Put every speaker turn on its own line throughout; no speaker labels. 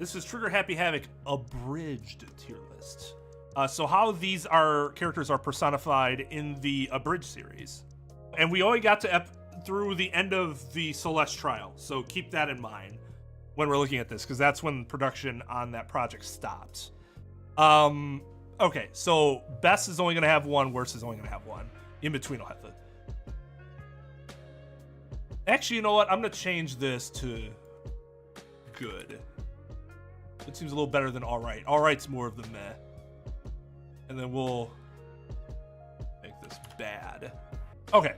This is Trigger Happy Havoc Abridged tier list. So how these characters are personified in the Abridged series. And we only got to through the end of the Celeste trial, so keep that in mind when we're looking at this, because that's when production on that project stopped. Okay, so Best is only going to have one, Worst is only going to have one. In between will have the... Actually, you know what? I'm going to change this to good. It seems a little better than alright. Alright's more of the meh. And then we'll make this bad. Okay.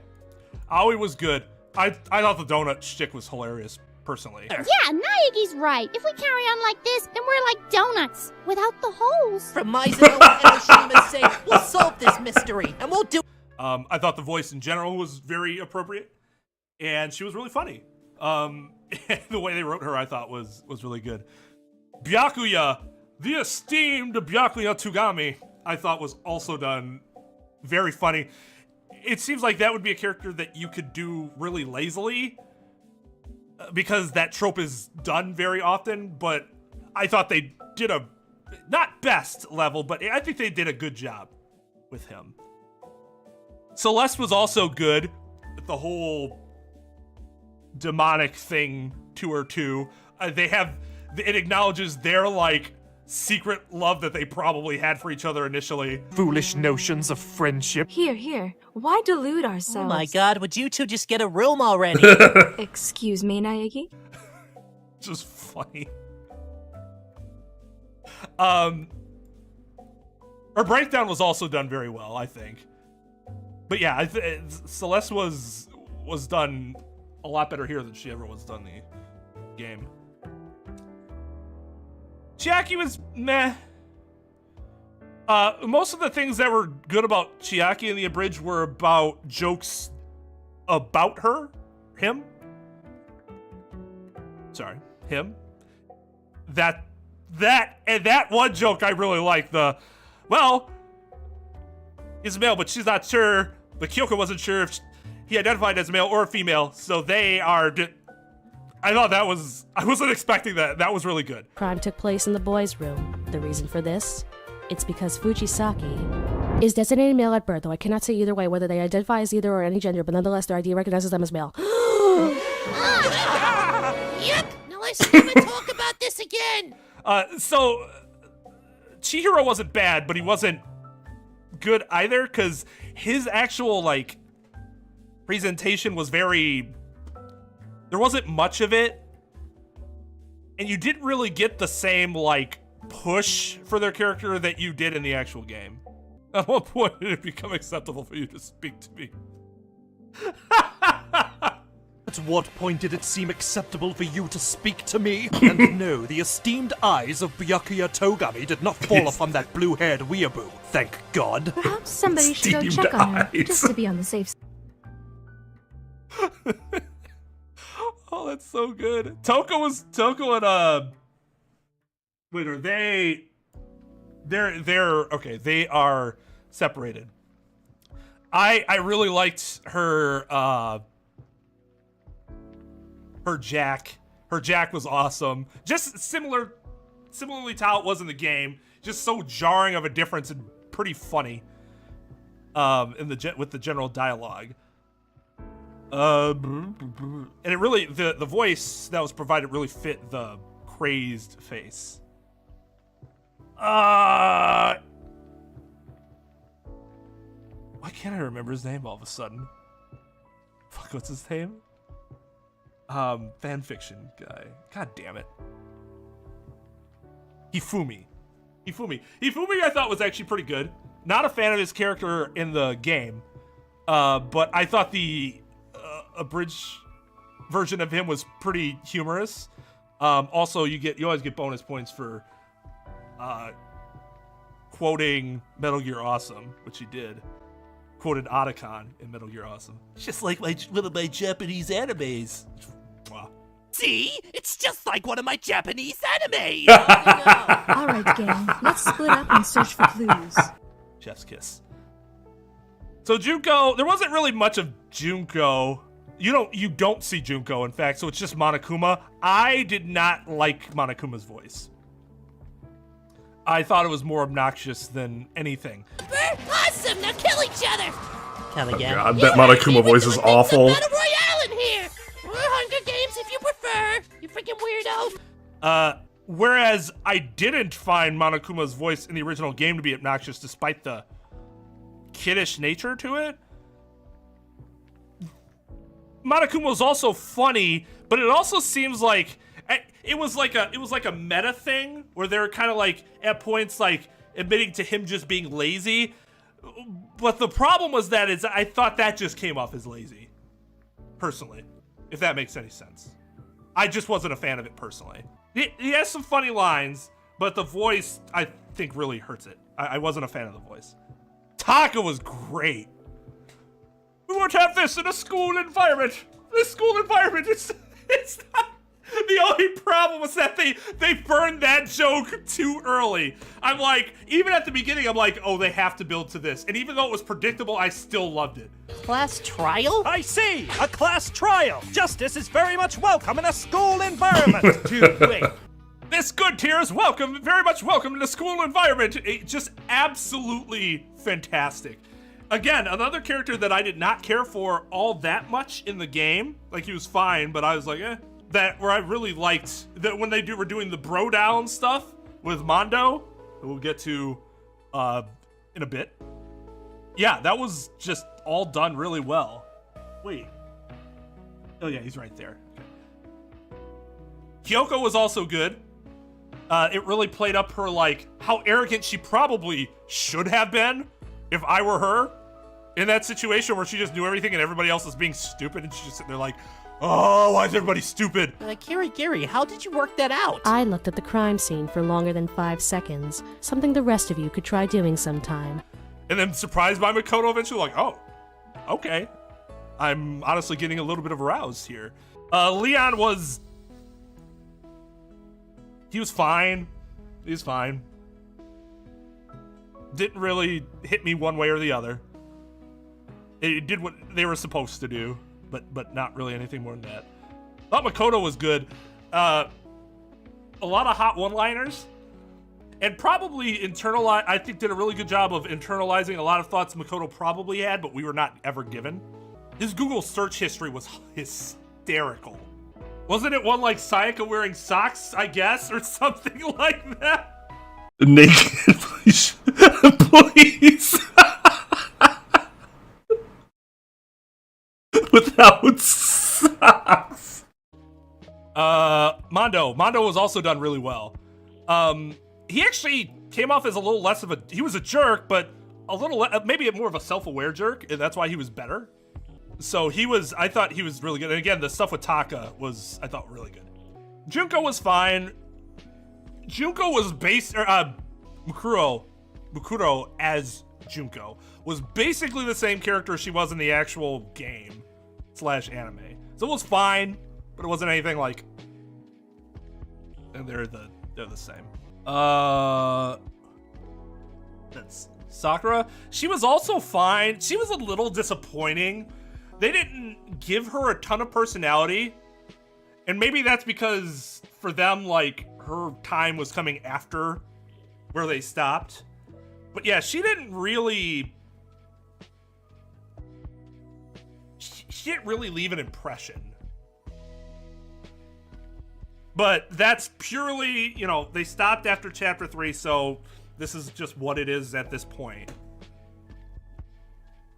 Aoi was good. I thought the donut shtick was hilarious, personally.
Yeah, Naegi's right. If we carry on like this, then we're like donuts, without the holes.
For Mizuno and Oshima's sake, we'll solve this mystery, and we'll do...
I thought the voice in general was very appropriate, and she was really funny. The way they wrote her, I thought, was really good. Byakuya, the esteemed Byakuya Togami, I thought was also done very funny. It seems like that would be a character that you could do really lazily, because that trope is done very often, but I thought they did a, not best level, but I think they did a good job with him. Celeste was also good with the whole demonic thing to her too. It acknowledges their like secret love that they probably had for each other initially.
Foolish notions of friendship.
Here. Why delude ourselves?
Oh my god, would you two just get a room already?
Excuse me, Naegi?
Just funny. Her breakdown was also done very well, I think. But yeah, Celeste was done a lot better here than she ever was done in the game. Chiaki was meh. Most of the things that were good about Chiaki in the Abridged were about jokes about him. That one joke I really liked. He's a male, but she's not sure. But Kyoko wasn't sure if he identified as a male or a female, so they are... I thought that was... I wasn't expecting that. That was really good.
Crime took place in the boys' room. The reason for this? It's because Fujisaki is designated male at birth, though I cannot say either way whether they identify as either or any gender, but nonetheless their ID recognizes them as male.
Yuck! Now let's never talk about this again!
So... Chihiro wasn't bad, but he wasn't good either, because his actual, like, presentation was very... There wasn't much of it, and you didn't really get the same, like, push for their character that you did in the actual game. At what point did it become acceptable for you to speak to me?
At what point did it seem acceptable for you to speak to me? And no, the esteemed eyes of Byakuya Togami did not fall upon that blue-haired weeaboo, thank God.
Perhaps somebody should go check on her, just to be on the safe side.
Oh, that's so good. Toko and wait, are they... They're okay, they are separated. I really liked her Jack. Her Jack was awesome. Just similarly to how it was in the game. Just so jarring of a difference and pretty funny. With the general dialogue. And it really, the voice that was provided really fit the crazed face. Why can't I remember his name all of a sudden? Fuck, what's his name? Fanfiction guy. God damn it. Hifumi, I thought was actually pretty good. Not a fan of his character in the game, but I thought the abridged version of him was pretty humorous. Also, you always get bonus points for quoting Metal Gear Awesome, which he did. Quoted Otacon in Metal Gear Awesome. Just like one of my Japanese animes. Wow.
See? It's just like one of my Japanese animes!
Alright, gang, let's split up and search for clues.
Chef's kiss. So Junko, there wasn't really much of Junko. You don't see Junko, in fact, so it's just Monokuma. I did not like Monokuma's voice. I thought it was more obnoxious than anything.
Awesome! Now kill each other!
Tell again.
God, that Monokuma voice is awful.
Battle Royale in here! Or Hunger Games if you prefer! You freaking weirdo!
Whereas I didn't find Monokuma's voice in the original game to be obnoxious despite the kiddish nature to it. Monokuma was also funny, but it also seems like it was like a meta thing where they're kind of like at points like admitting to him just being lazy. But the problem was that I thought that just came off as lazy, personally, if that makes any sense. I just wasn't a fan of it personally. He has some funny lines, but the voice I think really hurts it. I wasn't a fan of the voice. Taka was great. We won't have this in a school environment. This school environment it's not. The only problem was that they burned that joke too early. I'm like, even at the beginning, I'm like, oh, they have to build to this. And even though it was predictable, I still loved it.
Class trial?
I see! A class trial! Justice is very much welcome in a school environment!
Dude, wait. This good tier is welcome, very much welcome in the school environment. Just absolutely fantastic. Again, another character that I did not care for all that much in the game. Like, he was fine, but I was like, eh. That where I really liked that when were doing the bro down stuff with Mondo, that we'll get to in a bit. Yeah, that was just all done really well. Wait. Oh yeah, he's right there. Kyoko was also good. It really played up her, like, how arrogant she probably should have been if I were her in that situation where she just knew everything and everybody else was being stupid and she's just sitting there like, oh, why is everybody stupid?
Gary, how did you work that out?
I looked at the crime scene for longer than 5 seconds, something the rest of you could try doing sometime.
And then surprised by Makoto eventually, like, oh, okay. I'm honestly getting a little bit of aroused here. Leon was... He was fine. He was fine. Didn't really hit me one way or the other. It did what they were supposed to do. But not really anything more than that. Thought Makoto was good. A lot of hot one-liners. And probably I think did a really good job of internalizing a lot of thoughts Makoto probably had, but we were not ever given. His Google search history was hysterical. Wasn't it one like Sayaka wearing socks, I guess, or something like that?
Naked, please. Please. Without socks.
Mondo was also done really well. He actually came off as a little less of he was a jerk, but a little, maybe more of a self-aware jerk, and that's why he was better. So I thought he was really good. And again, the stuff with Taka was, I thought, really good. Junko was fine. Junko was Mukuro as Junko was basically the same character she was in the actual game / anime. So it was fine, but it wasn't anything like, and they're the same. That's Sakura. She was also fine. She was a little disappointing. They didn't give her a ton of personality, and maybe that's because for them, like, her time was coming after where they stopped. But yeah, she didn't really leave an impression. But that's purely, they stopped after chapter 3, so this is just what it is at this point.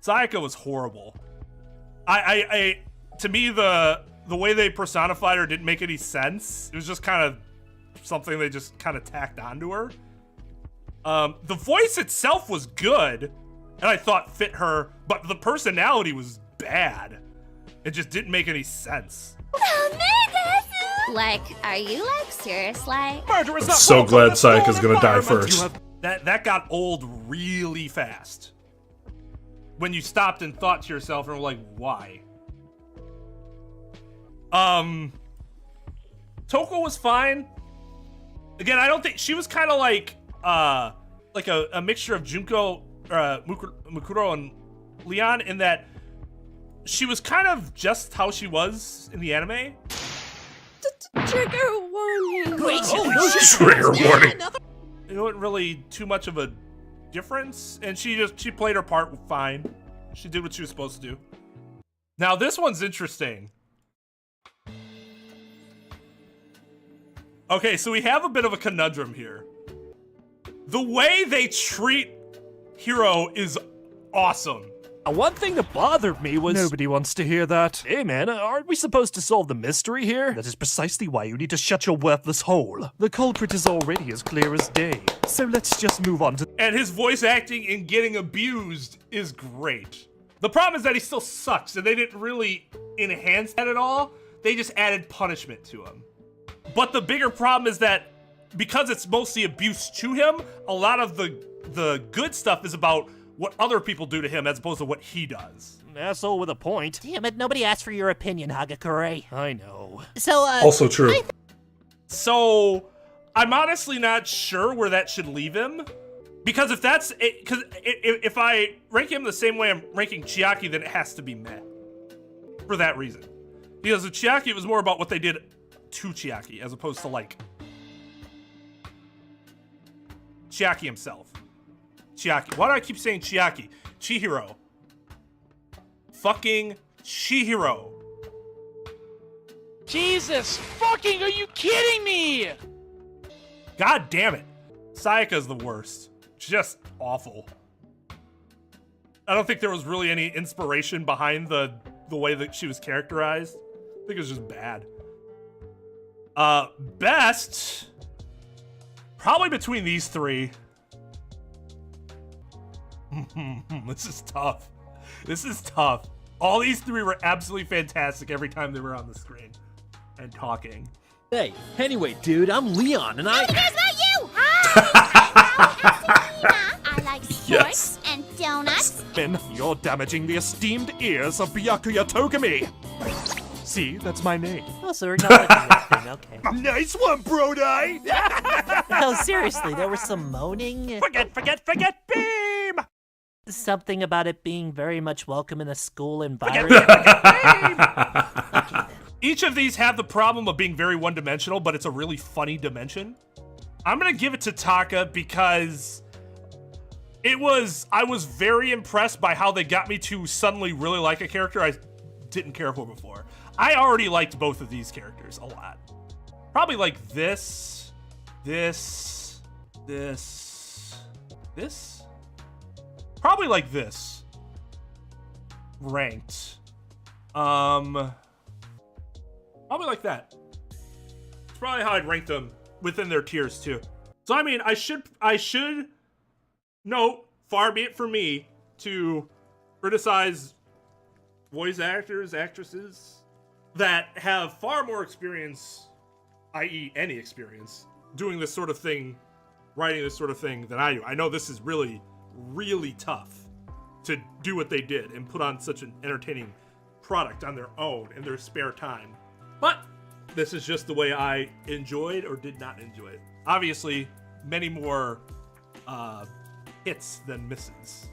Sayaka was horrible. To me, the way they personified her didn't make any sense. It was just kind of something they just kind of tacked onto her. The voice itself was good, and I thought fit her, but the personality was bad. It just didn't make any sense.
Like, are you, like, serious, like?
Murder is not
So
welcome
glad
in a school
Sayaka's gonna die
environment.
first.
You have
That got old really fast. When you stopped and thought to yourself and were like, why? Toko was fine. Again, I don't think she was kind of like a mixture of Junko, Mukuro, and Leon in that she was kind of just how she was in the anime.
Trigger warning.
Trigger warning.
It wasn't really too much of a difference, and she played her part fine. She did what she was supposed to do. Now this one's interesting. Okay, so we have a bit of a conundrum here. The way they treat Hiro is awesome.
One thing that bothered me was... Nobody wants to hear that. Hey man, aren't we supposed to solve the mystery here? That is precisely why you need to shut your worthless hole. The culprit is already as clear as day. So let's just move on to...
And his voice acting in getting abused is great. The problem is that he still sucks, and they didn't really enhance that at all. They just added punishment to him. But the bigger problem is that because it's mostly abuse to him, a lot of the good stuff is about what other people do to him as opposed to what he does.
Asshole with a point.
Damn it, nobody asked for your opinion, Hagakure.
I know.
So,
Also true.
So, I'm honestly not sure where that should leave him. Because if that's it, because if I rank him the same way I'm ranking Chiaki, then it has to be meh. For that reason. Because with Chiaki, it was more about what they did to Chiaki, as opposed to, like, Chiaki himself. Chiaki. Why do I keep saying Chiaki? Chihiro. Fucking Chihiro.
Jesus fucking, are you kidding me?
God damn it. Sayaka's the worst. Just awful. I don't think there was really any inspiration behind the way that she was characterized. I think it was just bad. Best, probably between these three. This is tough. This is tough. All these three were absolutely fantastic every time they were on the screen and talking.
Hey, anyway, dude, I'm Leon, and I...
Hey, there's not you! Hi, I like sports
Yes.
and donuts.
Ben, you're damaging the esteemed ears of Byakuya Togami. See, that's my name.
Oh, so we're acknowledging that thing, okay.
Nice one, Brody!
No, seriously, there was some moaning.
Forget, beam!
Something about it being very much welcome in a school environment.
Each of these have the problem of being very one-dimensional, but it's a really funny dimension. I'm gonna give it to Taka because I was very impressed by how they got me to suddenly really like a character I didn't care for before. I already liked both of these characters a lot. Probably like this. Probably like this. Ranked. Probably like that. It's probably how I'd rank them within their tiers too. So I mean, I should note, far be it from me to criticize voice actors, actresses that have far more experience, i.e. any experience, doing this sort of thing, writing this sort of thing than I do. I know this is really, really tough to do what they did and put on such an entertaining product on their own in their spare time. But this is just the way I enjoyed or did not enjoy it. Obviously, many more hits than misses.